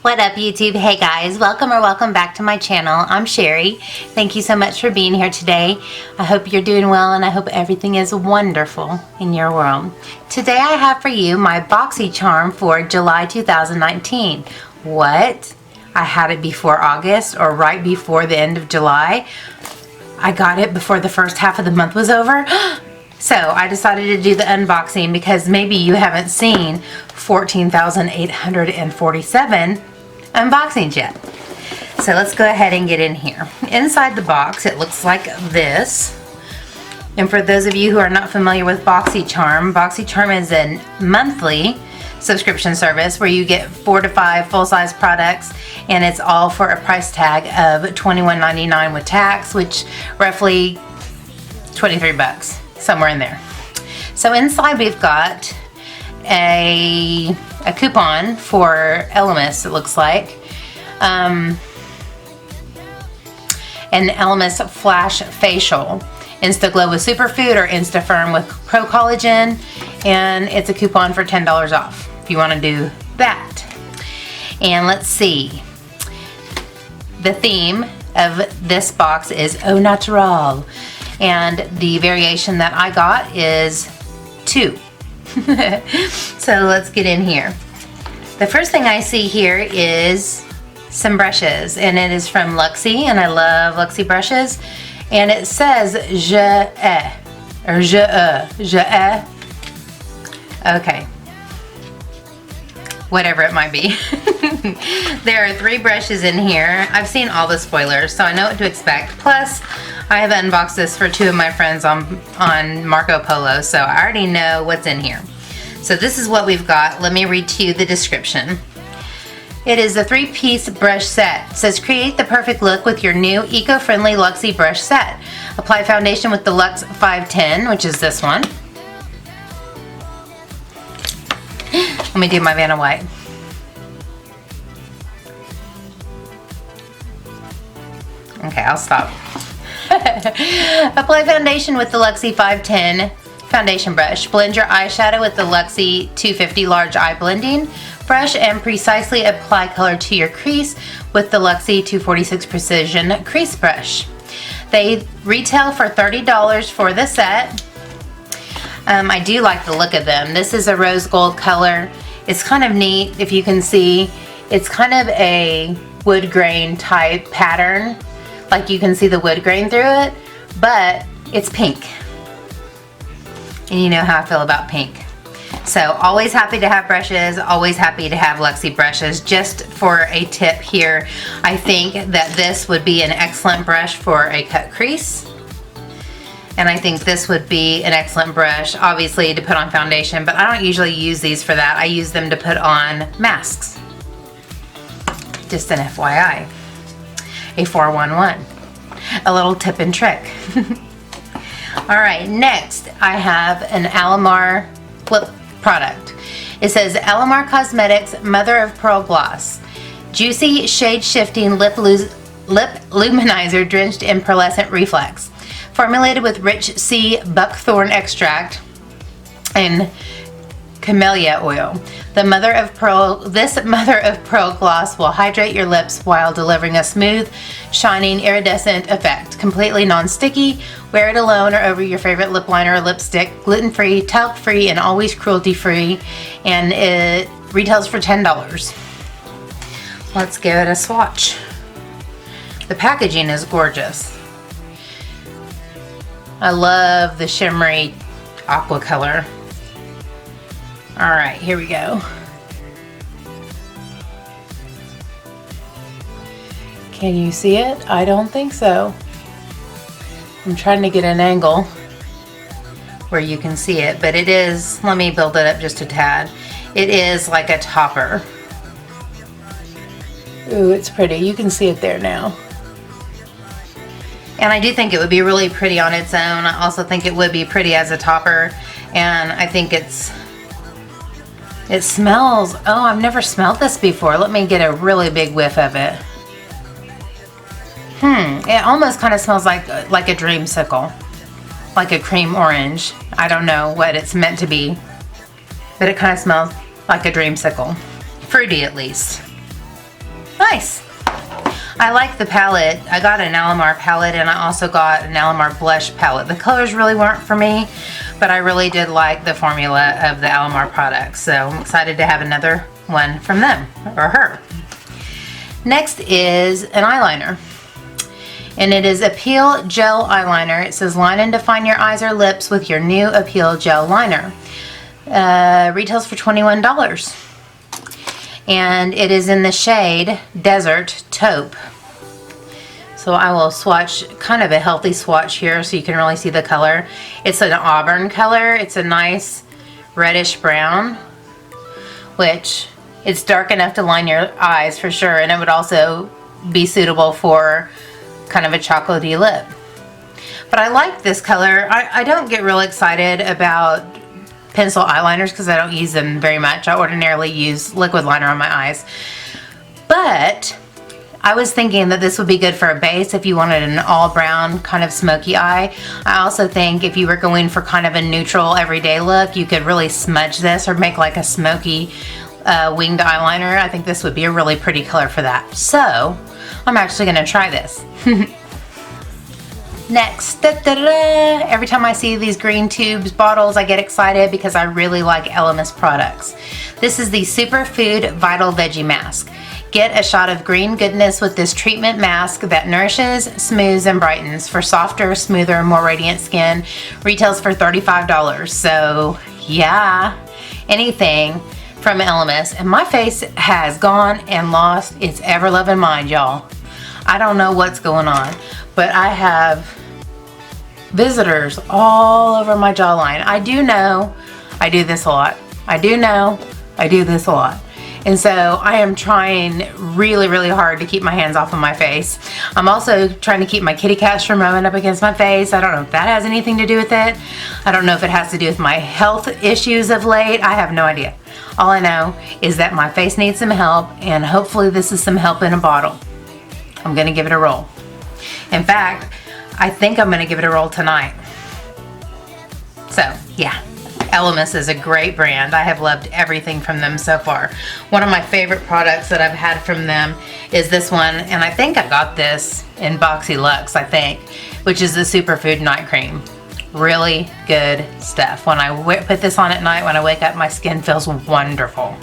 What up, YouTube? Hey guys, welcome back to my channel. I'm Sherri. Thank you so much for being here today. I hope you're doing well and I hope everything is wonderful in your world. Today I have for you my Boxycharm for July 2019. What? I had it before August or right before the end of July. I got it before the first half of the month was over. So I decided to do the unboxing because maybe you haven't seen 14,847 unboxings yet. So let's go ahead and get in here. Inside the box it looks like this. And for those of you who are not familiar with Boxycharm, Boxycharm is a monthly subscription service where you get 4 to 5 full-size products, and it's all for a price tag of $21.99 with tax, which roughly 23 bucks, somewhere in there. So inside we've got a coupon for Elemis, it looks like. An Elemis Flash Facial. Insta-Glow with Superfood or Insta-Firm with Pro Collagen. And it's a coupon for $10 off if you want to do that. And let's see. The theme of this box is Au Natural. And the variation that I got is 2. So let's get in here. The first thing I see here is some brushes, and it is from Luxie, and I love Luxie brushes. And it says Je ai. Okay. Whatever it might be. There are 3 brushes in here. I've seen all the spoilers, so I know what to expect. Plus, I have unboxed this for 2 of my friends on Marco Polo, so I already know what's in here. So this is what we've got. Let me read to you the description. It is a 3-piece brush set. It says create the perfect look with your new eco-friendly Luxie brush set. Apply foundation with the Lux 510, which is this one. Let me do my Vanna White. Okay, I'll stop. Apply foundation with the Luxie 510 foundation brush. Blend your eyeshadow with the Luxie 250 large eye blending brush and precisely apply color to your crease with the Luxie 246 precision crease brush. They retail for $30 for the set. I do like the look of them. This is a rose gold color. It's kind of neat if you can see. It's kind of a wood grain type pattern. Like you can see the wood grain through it, but it's pink. And you know how I feel about pink. So always happy to have brushes, always happy to have Luxie brushes. Just for a tip here, I think that this would be an excellent brush for a cut crease. And I think this would be an excellent brush, obviously, to put on foundation, but I don't usually use these for that. I use them to put on masks. Just an FYI. A 411. A little tip and trick. Alright, next I have an Alamar lip product. It says Alamar Cosmetics Mother of Pearl Gloss. Juicy, shade-shifting lip luminizer drenched in pearlescent reflex. Formulated with rich sea buckthorn extract and camellia oil. This Mother of Pearl gloss will hydrate your lips while delivering a smooth, shining, iridescent effect. Completely non-sticky. Wear it alone or over your favorite lip liner or lipstick. Gluten-free, talc-free, and always cruelty-free. And it retails for $10. Let's give it a swatch. The packaging is gorgeous. I love the shimmery aqua color. Alright, here we go. Can you see it? I don't think so. I'm trying to get an angle where you can see it, but it is, let me build it up just a tad. It is like a topper. Ooh, it's pretty. You can see it there now. And I do think it would be really pretty on its own. I also think it would be pretty as a topper. And I think it smells, oh, I've never smelled this before. Let me get a really big whiff of it. It almost kind of smells like a dreamsicle. Like a cream orange. I don't know what it's meant to be. But it kind of smells like a dreamsicle. Fruity at least. Nice. I like the palette. I got an Alamar palette and I also got an Alamar blush palette. The colors really weren't for me, but I really did like the formula of the Alamar products. So I'm excited to have another one from them, or her. Next is an eyeliner. And it is Appeal Gel Eyeliner. It says line and define your eyes or lips with your new Appeal Gel Liner. Retails for $21. And it is in the shade Desert Taupe. So I will swatch, kind of a healthy swatch here so you can really see the color. It's an auburn color. It's a nice reddish brown, which it's dark enough to line your eyes for sure, and it would also be suitable for kind of a chocolatey lip. But I like this color. I don't get real excited about pencil eyeliners because I don't use them very much. I ordinarily use liquid liner on my eyes. But I was thinking that this would be good for a base if you wanted an all brown kind of smoky eye. I also think if you were going for kind of a neutral everyday look, you could really smudge this or make like a smoky winged eyeliner. I think this would be a really pretty color for that. So I'm actually going to try this. Next, every time I see these green tubes bottles, I get excited because I really like Elemis products. This is the Superfood Vital Veggie Mask. Get a shot of green goodness with this treatment mask that nourishes, smooths, and brightens for softer, smoother, more radiant skin. Retails for $35. So yeah, anything from Elemis. And my face has gone and lost its ever-loving mind, y'all. I don't know what's going on, but I have visitors all over my jawline. I do know I do this a lot. I do know I do this a lot. And so I am trying really, really hard to keep my hands off of my face. I'm also trying to keep my kitty cats from rubbing up against my face. I don't know if that has anything to do with it. I don't know if it has to do with my health issues of late. I have no idea. All I know is that my face needs some help, and hopefully this is some help in a bottle. I'm gonna give it a roll. In fact, I think I'm gonna give it a roll tonight. So yeah, Elemis is a great brand. I have loved everything from them so far. One of my favorite products that I've had from them is this one, and I think I got this in Boxy Luxe, I think, which is the Superfood Night Cream. Really good stuff. When I put this on at night, when I wake up, my skin feels wonderful.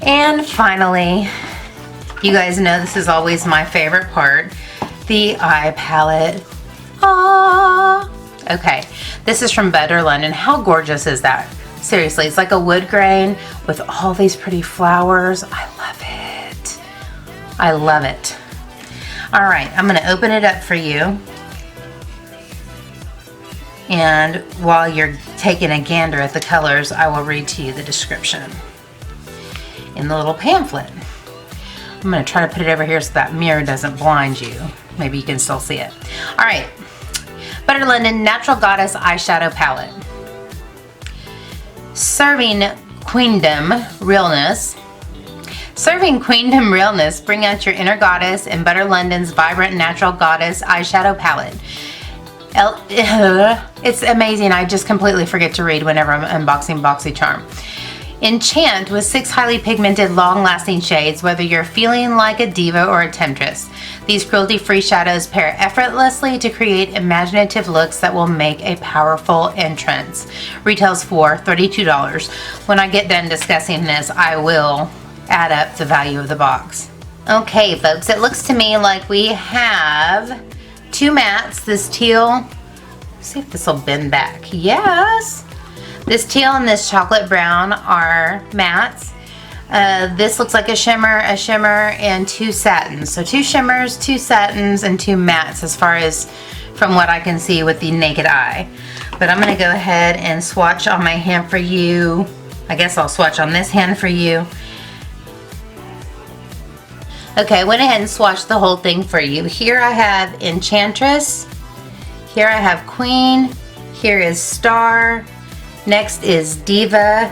And finally, you guys know this is always my favorite part, the eye palette. Ah. Okay, this is from Better London. How gorgeous is that? Seriously, it's like a wood grain with all these pretty flowers. I love it. I love it. All right, I'm gonna open it up for you. And while you're taking a gander at the colors, I will read to you the description in the little pamphlet. I'm gonna try to put it over here so that mirror doesn't blind you. Maybe you can still see it. All right, Better London Natural Goddess Eyeshadow Palette. Serving Queendom Realness. Serving Queendom Realness, bring out your inner goddess in Better London's vibrant Natural Goddess Eyeshadow Palette. It's amazing. I just completely forget to read whenever I'm unboxing Boxycharm. Enchant with 6 highly pigmented, long-lasting shades, whether you're feeling like a diva or a temptress. These cruelty-free shadows pair effortlessly to create imaginative looks that will make a powerful entrance. Retails for $32. When I get done discussing this, I will add up the value of the box. Okay, folks, it looks to me like we have 2 mattes. This teal, let's see if this will bend back. Yes. This teal and this chocolate brown are mattes. This looks like a shimmer, and 2 satins. So 2 shimmers, 2 satins, and 2 mattes as far as from what I can see with the naked eye. But I'm gonna go ahead and swatch on my hand for you. I guess I'll swatch on this hand for you. Okay, I went ahead and swatched the whole thing for you. Here I have Enchantress. Here I have Queen. Here is Star. Next is Diva,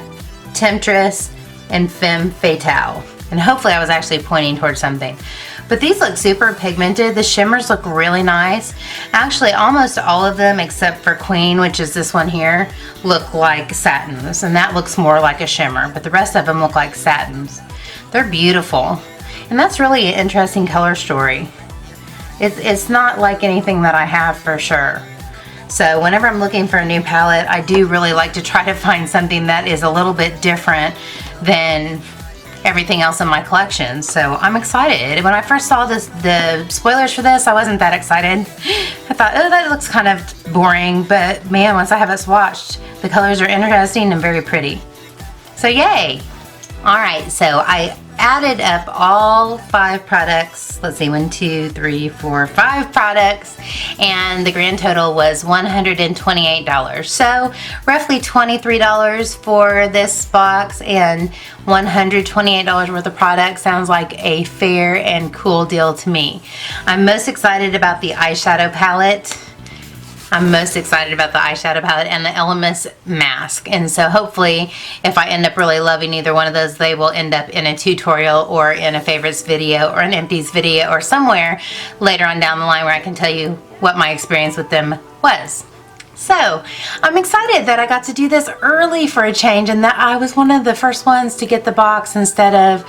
Temptress, and Femme Fatale. And hopefully I was actually pointing towards something. But these look super pigmented. The shimmers look really nice. Actually, almost all of them except for Queen, which is this one here, look like satins. And that looks more like a shimmer. But the rest of them look like satins. They're beautiful. And that's really an interesting color story. It's not like anything that I have for sure. So whenever I'm looking for a new palette, I do really like to try to find something that is a little bit different than everything else in my collection. So I'm excited. When I first saw the spoilers for this, I wasn't that excited. I thought, oh, that looks kind of boring, but man, once I have it swatched, the colors are interesting and very pretty. So yay! Alright, so I added up all 5 products. Let's see, 1, 2, 3, 4, 5 products, and the grand total was $128. So roughly $23 for this box and $128 worth of product sounds like a fair and cool deal to me. I'm most excited about the eyeshadow palette. I'm most excited about the eyeshadow palette and the Elemis mask, and so hopefully if I end up really loving either one of those, they will end up in a tutorial or in a favorites video or an empties video or somewhere later on down the line where I can tell you what my experience with them was. So I'm excited that I got to do this early for a change, and that I was one of the first ones to get the box instead of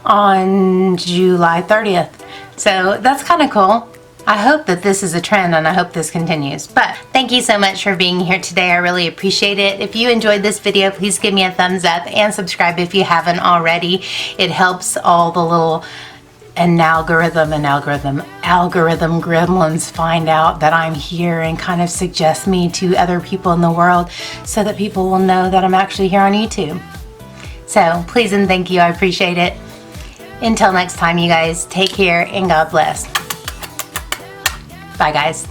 on July 30th. So that's kind of cool. I hope that this is a trend, and I hope this continues. But thank you so much for being here today. I really appreciate it. If you enjoyed this video, please give me a thumbs up and subscribe if you haven't already. It helps all the little algorithm gremlins find out that I'm here and kind of suggest me to other people in the world so that people will know that I'm actually here on YouTube. So please and thank you. I appreciate it. Until next time, you guys, take care and God bless. Bye, guys.